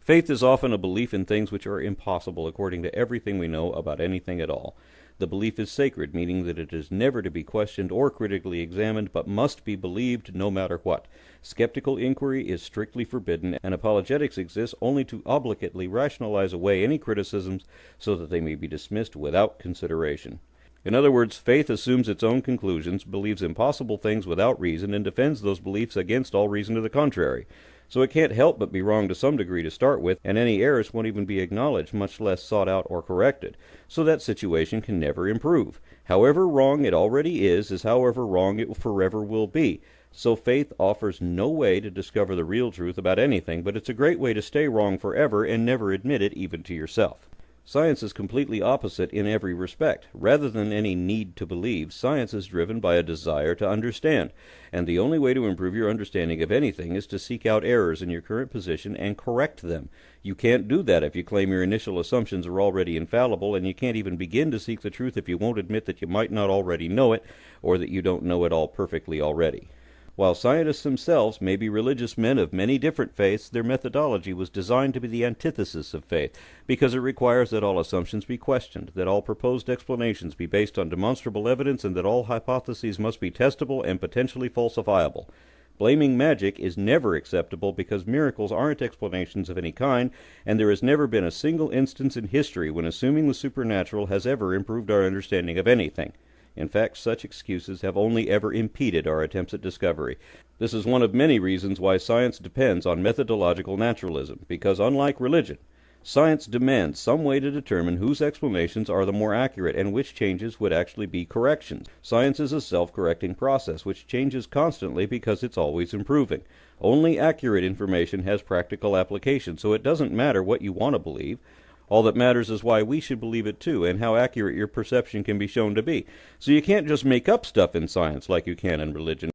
Faith is often a belief in things which are impossible according to everything we know about anything at all. The belief is sacred, meaning that it is never to be questioned or critically examined, but must be believed no matter what. Skeptical inquiry is strictly forbidden, and apologetics exists only to obligately rationalize away any criticisms so that they may be dismissed without consideration. In other words, faith assumes its own conclusions, believes impossible things without reason, and defends those beliefs against all reason to the contrary. So it can't help but be wrong to some degree to start with, and any errors won't even be acknowledged, much less sought out or corrected. So that situation can never improve. However wrong it already is however wrong it forever will be. So faith offers no way to discover the real truth about anything, but it's a great way to stay wrong forever and never admit it even to yourself. Science is completely opposite in every respect. Rather than any need to believe, science is driven by a desire to understand, and the only way to improve your understanding of anything is to seek out errors in your current position and correct them. You can't do that if you claim your initial assumptions are already infallible, and you can't even begin to seek the truth if you won't admit that you might not already know it, or that you don't know it all perfectly already. While scientists themselves may be religious men of many different faiths, their methodology was designed to be the antithesis of faith, because it requires that all assumptions be questioned, that all proposed explanations be based on demonstrable evidence, and that all hypotheses must be testable and potentially falsifiable. Blaming magic is never acceptable because miracles aren't explanations of any kind, and there has never been a single instance in history when assuming the supernatural has ever improved our understanding of anything. In fact, such excuses have only ever impeded our attempts at discovery. This is one of many reasons why science depends on methodological naturalism, because unlike religion, science demands some way to determine whose explanations are the more accurate and which changes would actually be corrections. Science is a self-correcting process which changes constantly because it's always improving. Only accurate information has practical application, so it doesn't matter what you want to believe. All that matters is why we should believe it too, and how accurate your perception can be shown to be. So you can't just make up stuff in science like you can in religion.